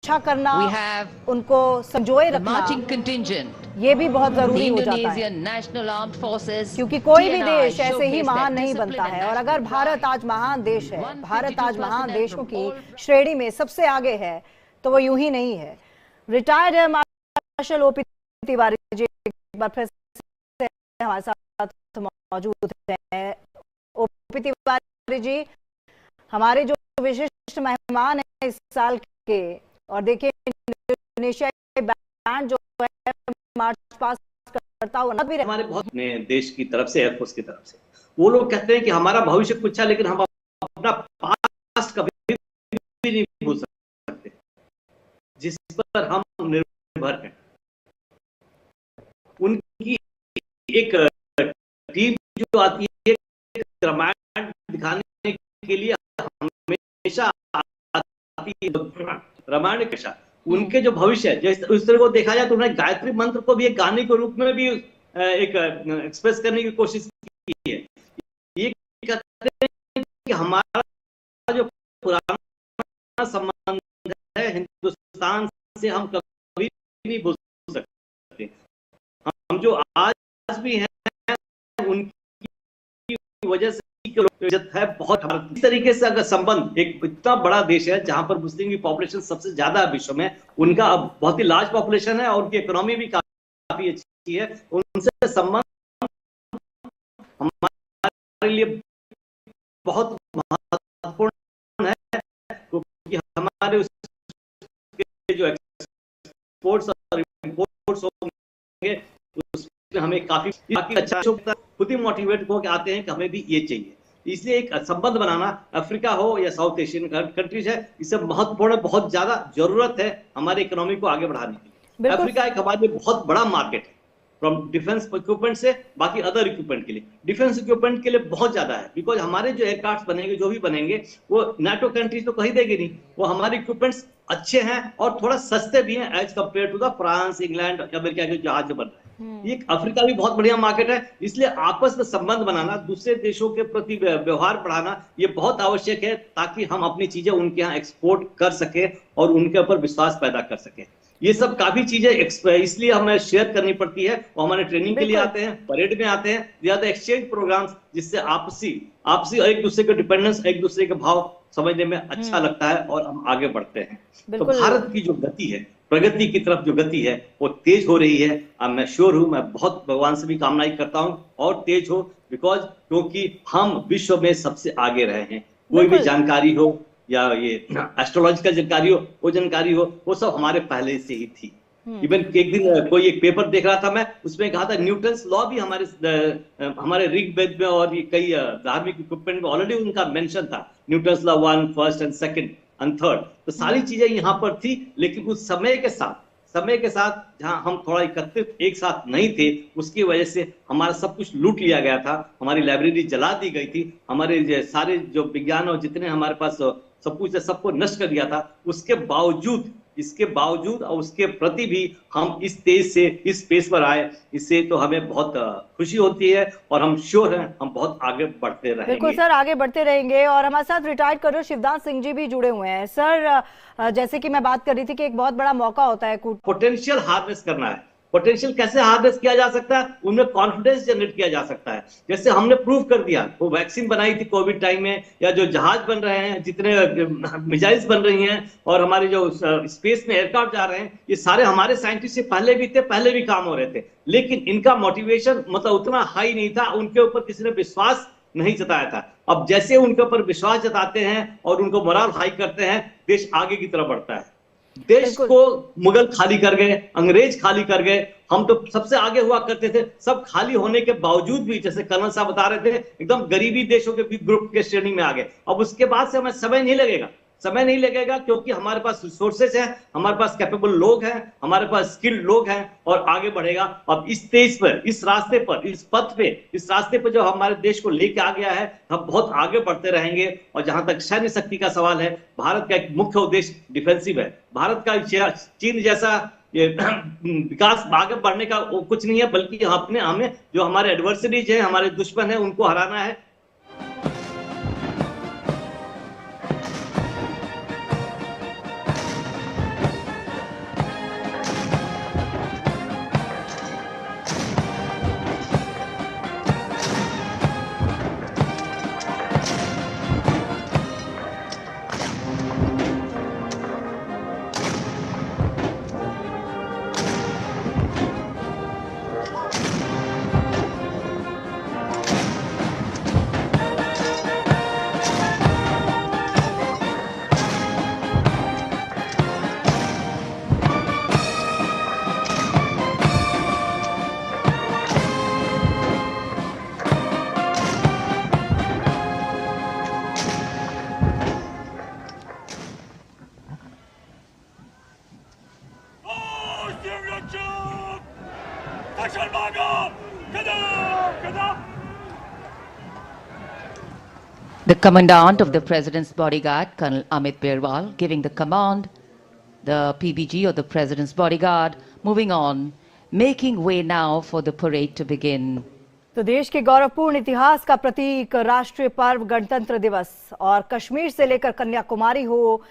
रक्षा करना, उनको संजोए रखना, ये भी बहुत जरूरी हो जाता है, क्योंकि कोई भी देश ऐसे ही महान नहीं बनता है। और अगर भारत आज महान देश है, भारत आज महान देशों की श्रेणी में सबसे आगे है, तो वो यूं ही नहीं है। Retired air marshal OP Tiwari ji एक बार फिर से हमारे साथ मौजूद हैं। ओपी तिवारी जी, हमारे जो विशिष्ट मेहमान हैं इस साल के, और देखिए इंडोनेशिया बैंड जो है मार्च पास करता हुआ भी हमारे बहुत देश की तरफ से, एयरफोर्स की तरफ से, वो लोग कहते हैं कि हमारा भविष्य कुछ है, लेकिन हम अपना पास्ट कभी भी नहीं भूल सकते, जिस पर हम निर्भर हैं। उनकी एक टीम जो आती है रामायण दिखाने के लिए, हमेशा आती है रामायण के साथ। उनके जो भविष्य है, जैसे उस तरह को देखा जाए तो उन्होंने गायत्री मंत्र को भी एक गाने के रूप में भी एक एक्सप्रेस करने की कोशिश की है। ये कहते हैं कि हमारा जो पुराना संबंध है हिंदुस्तान से, हम कभी नहीं भूल सकते। हम जो आज भी हैं उनकी वजह से इज्जत है बहुत। इस तरीके से अगर संबंध, एक इतना बड़ा देश है जहां पर मुस्लिम की पॉपुलेशन सबसे ज्यादा है विश्व में, उनका बहुत ही लार्ज पॉपुलेशन है और उनकी इकोनॉमी भी काफी अच्छी है, उनसे संबंध हमारे लिए बहुत महत्वपूर्ण है, क्योंकि हमारे जो एक्सपोर्ट्स और इंपोर्ट्स होंगे उसमें हमें काफी अच्छा खुद ही मोटिवेट होकर आते हैं कि हमें भी ये चाहिए। इसलिए एक संबंध बनाना, अफ्रीका हो या साउथ एशियन कंट्रीज है, इससे महत्वपूर्ण, बहुत ज्यादा जरूरत है हमारे इकोनॉमी को आगे बढ़ाने के लिए। अफ्रीका एक हमारे लिए बहुत बड़ा मार्केट है, फ्रॉम डिफेंस इक्विपमेंट से बाकी अदर इक्विपमेंट के लिए। डिफेंस इक्विपमेंट के लिए बहुत ज्यादा है, बिकॉज हमारे जो एयरक्राफ्ट बनेंगे, जो भी बनेंगे, वो नाटो कंट्रीज तो कहीं देगी नहीं, वो हमारे इक्विपमेंट्स अच्छे हैं और थोड़ा सस्ते भी हैं as compare to the France, England, America के जहाज जो बन रहे हैं। ये अफ्रीका भी बहुत बढ़िया मार्केट है, इसलिए आपस में संबंध बनाना, दूसरे देशों के प्रति व्यवहार बढ़ाना, ये बहुत आवश्यक है, ताकि हम अपनी चीजें उनके यहाँ एक्सपोर्ट कर सके और उनके ऊपर विश्वास पैदा कर सके। ये सब काफी चीजें इसलिए हमें शेयर करनी पड़ती है। वो हमारे ट्रेनिंग के लिए आते हैं, परेड में आते हैं, ज्यादा एक्सचेंज प्रोग्राम्स, जिससे आपसी एक दूसरे के डिपेंडेंस, एक दूसरे के भाव समझने में अच्छा लगता है और हम आगे बढ़ते हैं। तो भारत की जो गति है, प्रगति की तरफ जो गति है, वो तेज हो रही है। अब मैं श्योर हूं, मैं बहुत भगवान से भी कामनाएं करता हूं और तेज हो, क्योंकि हम विश्व में सबसे आगे रहे हैं। कोई भी जानकारी हो या ये एस्ट्रोलॉजिकल जानकारी हो, वो जानकारी हो, वो सब हमारे पहले से ही थी। इवन एक दिन कोई एक पेपर देख रहा था मैं, उसमें कहा था न्यूटन्स लॉ भी हमारे ऋग्वेद में और ये कई धार्मिक इक्विपमेंट में ऑलरेडी उनका मेंशन था। Newton's law 1, first and second and third, तो सारी चीजें यहाँ पर थी। लेकिन उस समय के साथ जहां हम थोड़ा एकत्रित एक साथ नहीं थे, उसकी वजह से हमारा सब कुछ लूट लिया गया था, हमारी लाइब्रेरी जला दी गई थी, हमारे सारे जो विज्ञान और जितने हमारे पास सब कुछ है, सबको नष्ट कर दिया था। इसके बावजूद और उसके प्रति भी हम इस तेज से इस स्पेस पर आए, इससे तो हमें बहुत खुशी होती है और हम श्योर हैं हम बहुत आगे बढ़ते रहेंगे। बिल्कुल सर, आगे बढ़ते रहेंगे। और हमारे साथ रिटायर्ड कर्नल शिवदास सिंह जी भी जुड़े हुए हैं। सर, जैसे कि मैं बात कर रही थी कि एक बहुत बड़ा मौका होता है पोटेंशियल हार्नेस करना है। पोटेंशियल कैसे हार्नेस किया जा सकता है? उनमें कॉन्फिडेंस जनरेट किया जा सकता है। जैसे हमने प्रूव कर दिया, वो वैक्सीन बनाई थी कोविड टाइम में, या जो जहाज बन रहे हैं, जितने मिसाइल्स बन रही हैं और हमारे जो स्पेस में एयरक्राफ्ट जा रहे हैं, ये सारे हमारे साइंटिस्ट से पहले भी थे, पहले भी काम हो रहे थे। लेकिन इनका मोटिवेशन मतलब उतना हाई नहीं था, उनके ऊपर किसी ने विश्वास नहीं जताया था। अब जैसे उनके ऊपर विश्वास जताते हैं और उनको मोरल हाई करते हैं, देश आगे की तरफ बढ़ता है। देश को मुगल खाली कर गए, अंग्रेज खाली कर गए, हम तो सबसे आगे हुआ करते थे। सब खाली होने के बावजूद भी, जैसे कर्नल साहब बता रहे थे, एकदम गरीबी देशों के ग्रुप के श्रेणी में आ गए। अब उसके बाद से हमें समय नहीं लगेगा, क्योंकि हमारे पास रिसोर्सेज हैं, हमारे पास कैपेबल लोग हैं, हमारे पास स्किल्ड लोग हैं और आगे बढ़ेगा। अब इस तेज पर, इस रास्ते पर, इस पथ पे, इस रास्ते पर जो हमारे देश को लेके आ गया है, हम बहुत आगे बढ़ते रहेंगे। और जहां तक सैन्य शक्ति का सवाल है, भारत का एक मुख्य उद्देश्य डिफेंसिव है। भारत का चीन जैसा ये विकास आगे बढ़ने का कुछ नहीं है, बल्कि हमें जो हमारे एडवर्सरीज हैं, हमारे दुश्मन हैं, उनको हराना है। The commandant of the President's bodyguard, Colonel Amit Birwal, giving the command, the PBG or the President's bodyguard, moving on, making way now for the parade to begin. तो देश के गौरवपूर्ण इतिहास का प्रतीक राष्ट्रीय पर्व गणतंत्र दिवस और कश्मीर से लेकर कन्याकुमारी हो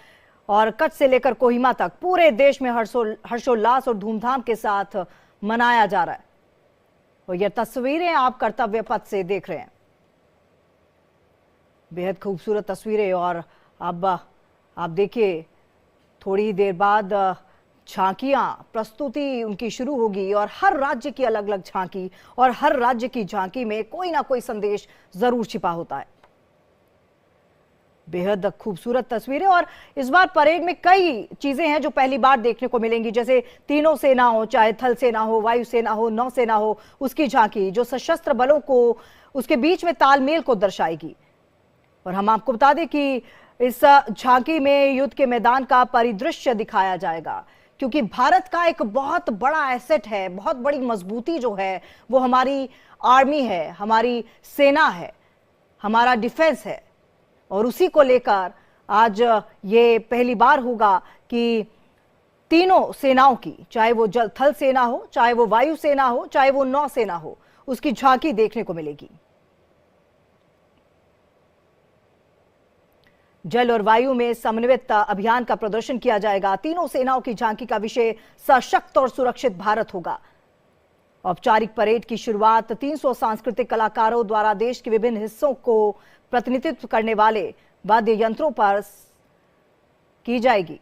और कच्छ से लेकर कोहिमा तक पूरे देश में हर्षोल्लास और धूमधाम के साथ मनाया जा रहा है। और ये तस्वीरें आप कर्तव्य पथ से देख रहे हैं, बेहद खूबसूरत तस्वीरें। और अब आप देखिए थोड़ी देर बाद झांकियां प्रस्तुति उनकी शुरू होगी और हर राज्य की अलग अलग झांकी और हर राज्य की झांकी में कोई ना कोई संदेश जरूर छिपा होता है। बेहद खूबसूरत तस्वीरें। और इस बार परेड में कई चीजें हैं जो पहली बार देखने को मिलेंगी, जैसे तीनों सेना हो, चाहे थल सेना हो, वायुसेना हो, नौसेना हो, उसकी झांकी जो सशस्त्र बलों को उसके बीच में तालमेल को दर्शाएगी। और हम आपको बता दें कि इस झांकी में युद्ध के मैदान का परिदृश्य दिखाया जाएगा, क्योंकि भारत का एक बहुत बड़ा एसेट है, बहुत बड़ी मजबूती जो है वो हमारी आर्मी है, हमारी सेना है, हमारा डिफेंस है। और उसी को लेकर आज ये पहली बार होगा कि तीनों सेनाओं की, चाहे वो जल थल सेना हो, चाहे वो वायु सेना हो, चाहे वो नौसेना हो, उसकी झांकी देखने को मिलेगी। जल और वायु में समन्वित अभियान का प्रदर्शन किया जाएगा। तीनों सेनाओं की झांकी का विषय सशक्त और सुरक्षित भारत होगा। औपचारिक परेड की शुरुआत 300 सांस्कृतिक कलाकारों द्वारा देश के विभिन्न हिस्सों को प्रतिनिधित्व करने वाले वाद्य यंत्रों पर की जाएगी।